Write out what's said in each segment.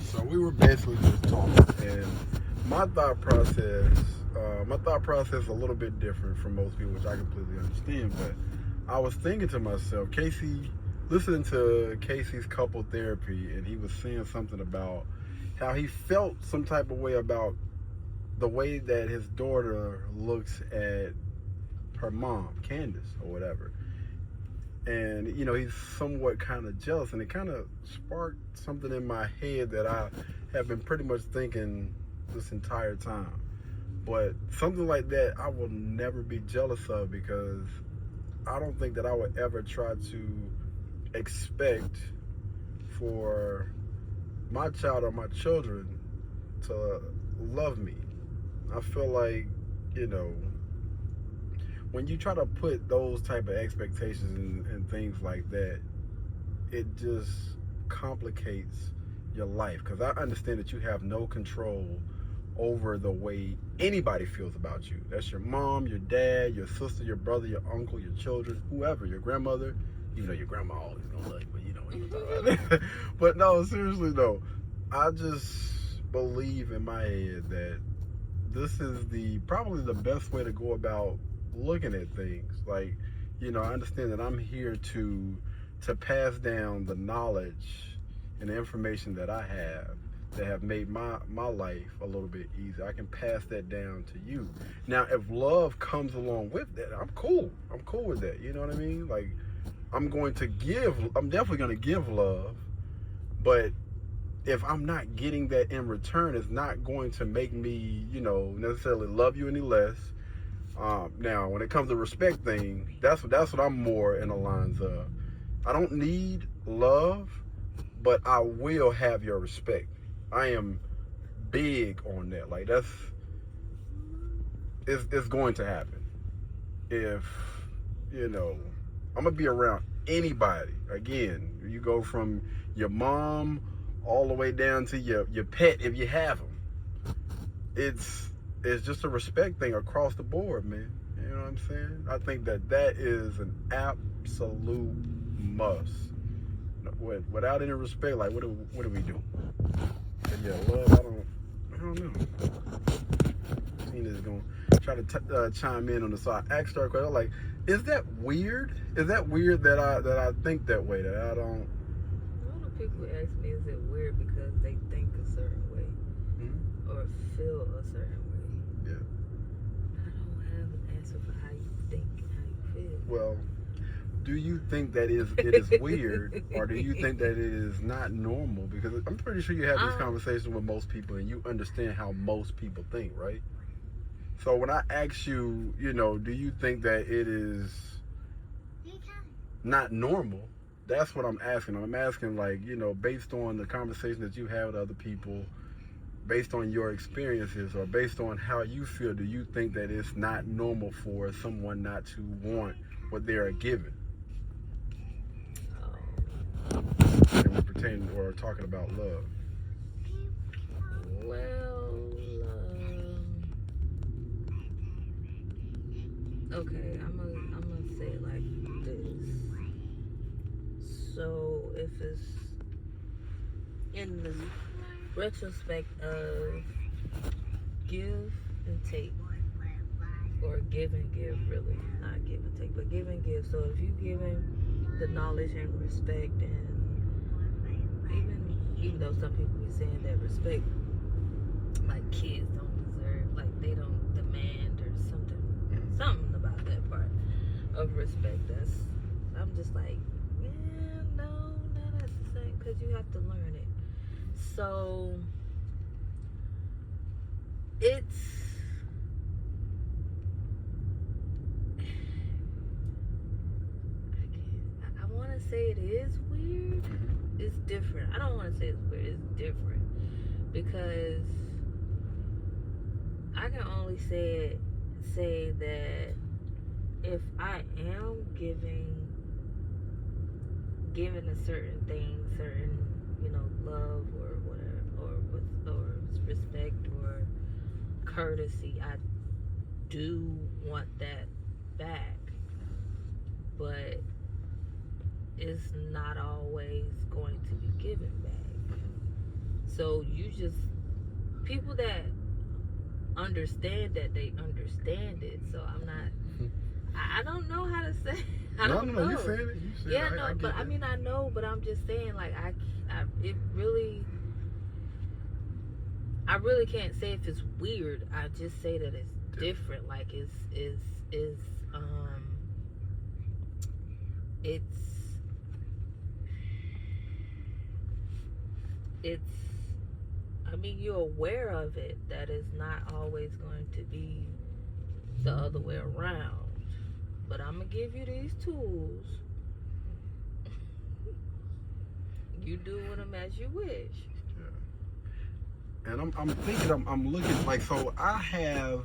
So we were basically just talking, and my thought process, is a little bit different from most people, which I completely understand. But I was thinking to myself, listening to Casey's couple therapy, and he was saying something about how he felt some type of way about the way that his daughter looks at her mom, Candace, or whatever. And he's somewhat kind of jealous, and it kind of sparked something in my head that I have been pretty much thinking this entire time. But something like that I will never be jealous of, because I don't think that I would ever try to expect for my child or my children to love me. I feel like, you know, when you try to put those type of expectations and things like that, it just complicates your life, because I understand that you have no control over the way anybody feels about you. That's your mom, your dad, your sister, your brother, your uncle, your children, whoever, your grandmother. Even though your grandma always gonna love you, but but no, seriously though, I just believe in my head that this is probably the best way to go about looking at things. Like, I understand that I'm here to pass down the knowledge and the information that I have that have made my life a little bit easier. I can pass that down to you. Now, if love comes along with that, I'm cool. I'm cool with that. You know what I mean? Like, I'm definitely going to give love, but if I'm not getting that in return, it's not going to make me, necessarily love you any less. Now, when it comes to respect thing, that's what I'm more in the lines of. I don't need love, but I will have your respect. I am big on that. Like, it's going to happen. If, I'm gonna be around anybody. Again, you go from your mom all the way down to your pet, if you have them. It's just a respect thing across the board, man. You know what I'm saying? I think that is an absolute must. Without any respect, like, what do we do? And yeah, love, I don't know. Tina's gonna try to chime in on this. So I asked her a question, like, is that weird? Is that weird that I think that way? That I don't. A lot of people ask me, is it weird because they think a certain way, or feel a certain way? Yeah. I don't have an answer for how you think and how you feel. Well, do you think that it is weird, or do you think that it is not normal? Because I'm pretty sure you have these conversations with most people, and you understand how most people think, right? So when I ask you, do you think that it is not normal? That's what I'm asking. I'm asking, like, based on the conversation that you have with other people, based on your experiences, or based on how you feel, do you think that it's not normal for someone not to want what they are given? And we're pretending or talking about love. Well, okay, I'm gonna say it like this. So if it's in the retrospect of give and take, or give and give, really, not give and take, but give and give. So if you giving the knowledge and respect, and even though some people be saying that respect, like, kids don't deserve, like, they don't demand or something about that part of respect. I'm just like, yeah, no, not at the same, because you have to learn it. So I want to say it is weird. It's different. I don't want to say it's weird. It's different, because I can only say that if I am giving a certain thing, certain, love or whatever, or respect or courtesy, I do want that back, but it's not always going to be given back. So you just people that understand that they understand it. So I'm not. I don't know how to say. I don't know. You said it. You said Yeah, it. no, I but get I that. mean I know, but I'm just saying like it really. I really can't say if it's weird. I just say that it's different. Like um it's it's I mean you're aware of it that it's not always going to be the other way around. But I'm gonna give you these tools. You do with them as you wish. Yeah. And I'm thinking, I'm looking like, so I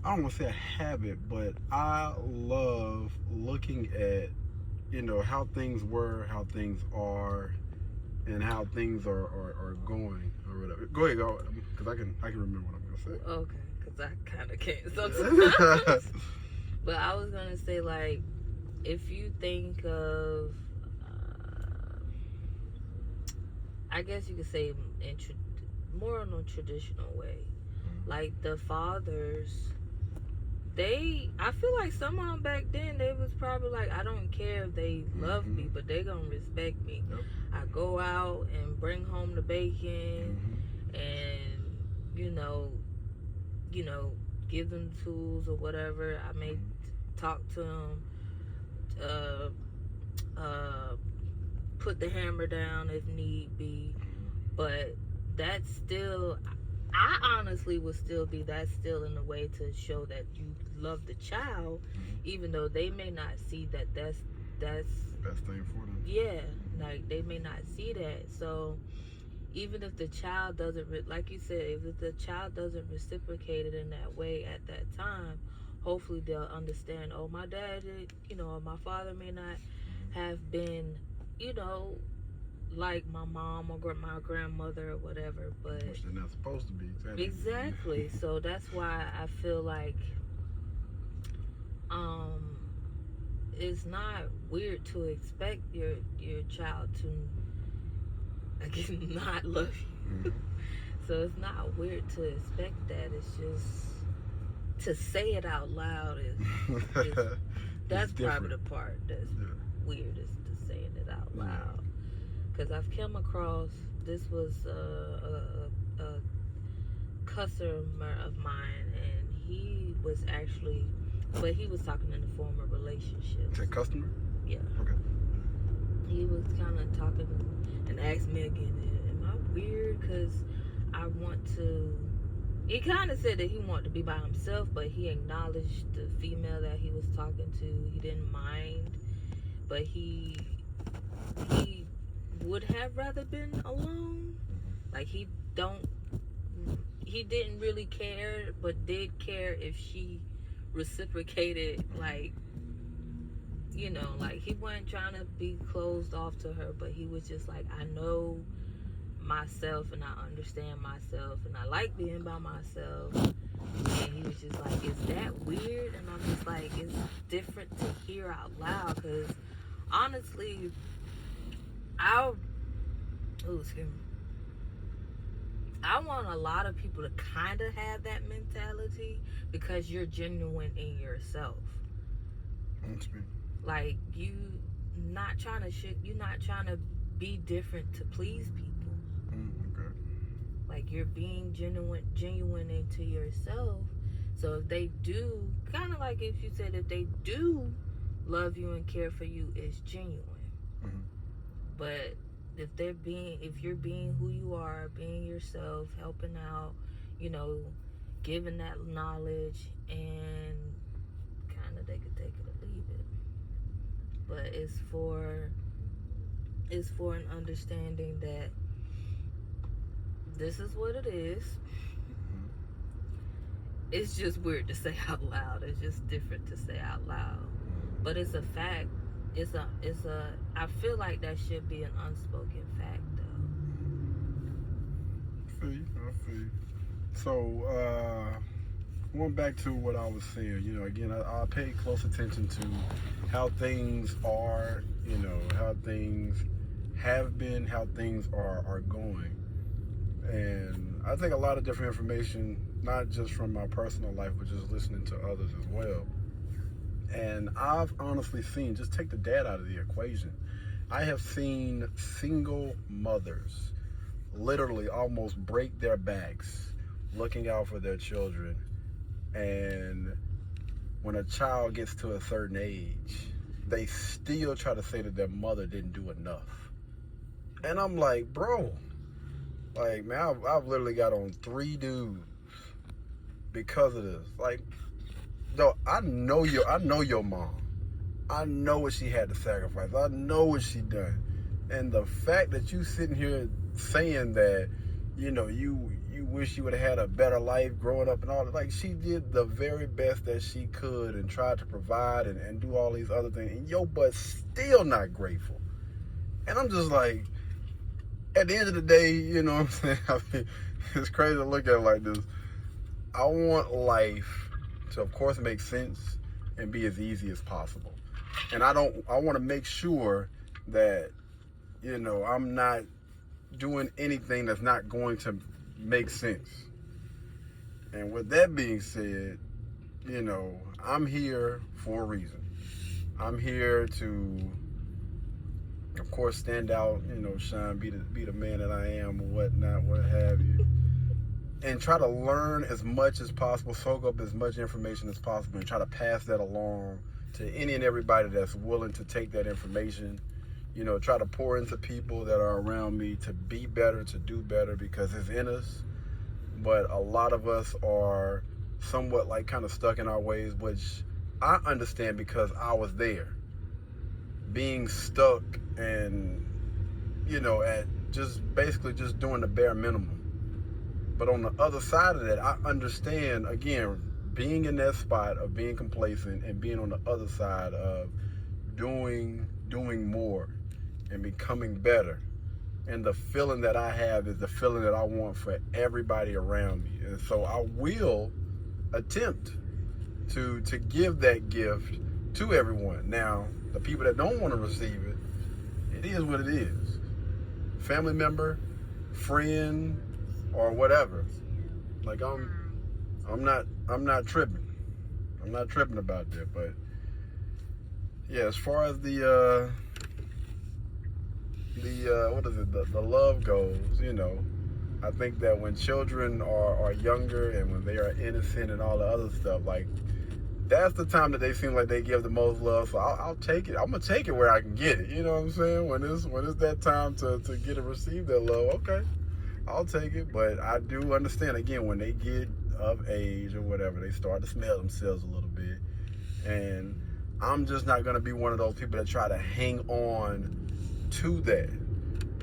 don't want to say a habit, but I love looking at, how things were, how things are, and how things are going or whatever. Go ahead, go, because I can remember what I'm gonna say. Okay, because I kind of can't sometimes. But I was gonna say like, if you think of, I guess you could say more in a traditional way, like the fathers. I feel like some of them back then, they was probably like, I don't care if they love me, but they gonna respect me. Yep. I go out and bring home the bacon, and you know, give them tools or whatever. I may talk to them, uh, put the hammer down if need be, but that's still. I honestly would still be that's still in a way to show that you love the child, even though they may not see that that's best thing for them. Yeah, like they may not see that. So even if the child doesn't, like you said, if the child doesn't reciprocate it in that way at that time, hopefully they'll understand. Oh, my dad, or my father may not have been, like my mom or my grandmother or whatever, but which they're not supposed to be. exactly. So that's why I feel like it's not weird to expect your child to, I guess, not love you. So it's not weird to expect that. It's just to say it out loud is that's probably the part that's weird, is to saying it out loud. Because I've come across, this was a customer of mine, and he was actually, but he was talking in the form of relationships. Is that customer? Yeah. Okay. He was kind of talking and asked me again, am I weird? Because I want to. He kind of said that he wanted to be by himself, but he acknowledged the female that he was talking to. He didn't mind, but he would have rather been alone. Like he didn't really care, but did care if she reciprocated. Like, like he wasn't trying to be closed off to her, but he was just like, I know myself and I understand myself and I like being by myself. And he was just like, is that weird? And I'm just like, it's different to hear out loud, because honestly, I want a lot of people to kind of have that mentality, because you're genuine in yourself. Like, you're not trying to be different to please people. Okay. Like, you're being genuine into yourself. So if they do, kind of like if you said, if they do love you and care for you, it's genuine. But if you're being who you are, being yourself, helping out, giving that knowledge, and kind of they could take it or leave it. But it's for an understanding that this is what it is. It's just weird to say out loud. It's just different to say out loud. But it's a fact. I feel like that should be an unspoken fact, though. I feel you. So, going back to what I was saying, again, I pay close attention to how things are, how things have been, how things are going. And I think a lot of different information, not just from my personal life, but just listening to others as well. And I've honestly seen, just take the dad out of the equation, I have seen single mothers literally almost break their backs looking out for their children. And when a child gets to a certain age, they still try to say that their mother didn't do enough. And I'm like, bro, like, man, I've literally got on 3 dudes because of this. Like, no, I know your mom. I know what she had to sacrifice. I know what she done. And the fact that you sitting here saying that, you wish you would have had a better life growing up and all that, like, she did the very best that she could and tried to provide and do all these other things. And your butt's still not grateful. And I'm just like, at the end of the day, you know what I'm saying? I mean, it's crazy to look at it like this. I want life to, of course, make sense and be as easy as possible. And I want to make sure that, I'm not doing anything that's not going to make sense. And with that being said, I'm here for a reason. I'm here to, of course, stand out, shine, be the man that I am, or whatnot, what have you. And try to learn as much as possible, soak up as much information as possible, and try to pass that along to any and everybody that's willing to take that information. Try to pour into people that are around me to be better, to do better, because it's in us. But a lot of us are somewhat like kind of stuck in our ways, which I understand because I was there. Being stuck and, at just basically just doing the bare minimum. But on the other side of that, I understand, again, being in that spot of being complacent and being on the other side of doing more and becoming better. And the feeling that I have is the feeling that I want for everybody around me. And so I will attempt to give that gift to everyone. Now, the people that don't want to receive it, it is what it is. Family member, friend, or whatever. Like, I'm not tripping. I'm not tripping about that. But yeah, as far as the love goes, I think that when children are younger and when they are innocent and all the other stuff, like, that's the time that they seem like they give the most love. So I'll take it. I'm gonna take it where I can get it. You know what I'm saying? When it's that time to get and receive that love, okay, I'll take it. But I do understand, again, when they get of age or whatever, they start to smell themselves a little bit. And I'm just not gonna be one of those people that try to hang on to that,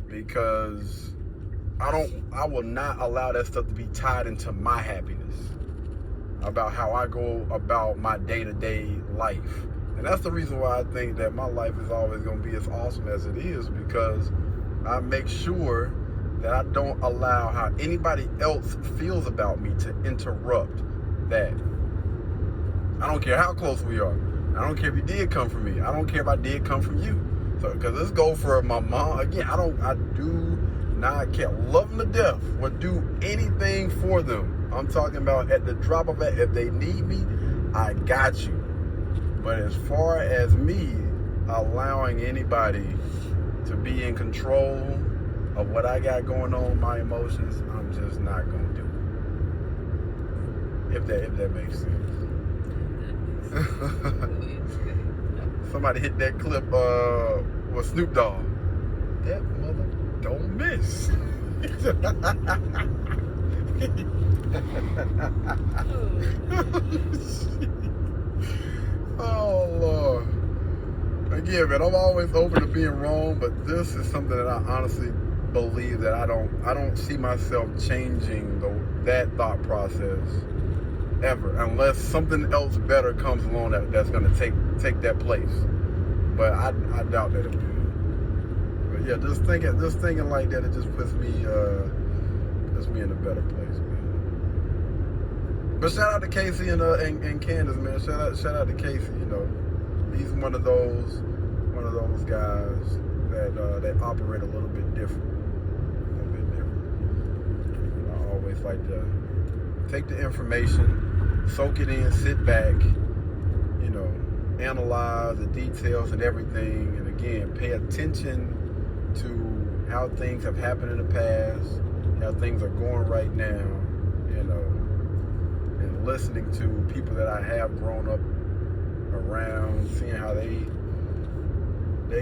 because I will not allow that stuff to be tied into my happiness, about how I go about my day-to-day life. And that's the reason why I think that my life is always going to be as awesome as it is, because I make sure that I don't allow how anybody else feels about me to interrupt that. I don't care how close we are. I don't care if you did come from me. I don't care if I did come from you. So, because let's go for my mom. Again, I do not care. Love them to death. Would do anything for them. I'm talking about at the drop of it. If they need me, I got you. But as far as me allowing anybody to be in control of what I got going on, my emotions, I'm just not gonna do it. If that makes sense. Somebody hit that clip with Snoop Dogg. That mother don't miss. Oh Lord. Again, man, I'm always open to being wrong, but this is something that I honestly believe that I don't see myself changing that thought process ever, unless something else better comes along that's going to take that place. But I doubt that it will. But yeah, just thinking like that, it just puts me in a better place, man. But shout out to Casey and Candace, man. Shout out to Casey. He's one of those guys that operate a little bit different. I always like to take the information, soak it in, sit back, analyze the details and everything, and again, pay attention to how things have happened in the past, how things are going right now, and listening to people that I have grown up around, seeing how they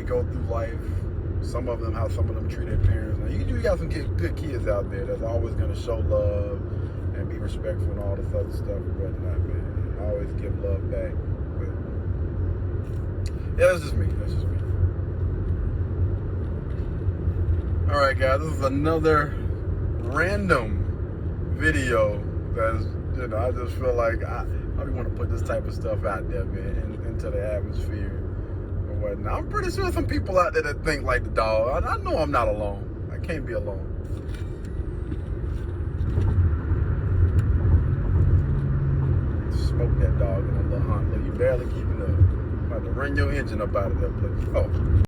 go through life. How some of them treat their parents. Now, you got some good kids out there that's always going to show love and be respectful and all this other stuff and whatnot, man. I always give love back. But yeah, that's just me. All right, guys, this is another random video that's, I just feel like I want to put this type of stuff out there, man, into the atmosphere and whatnot. I'm pretty sure some people out there that think like the dog. I know I'm not alone. I can't be alone. Smoke that dog in a little hunt. Look, you barely keeping up. I'm about to run your engine up out of that place. Oh.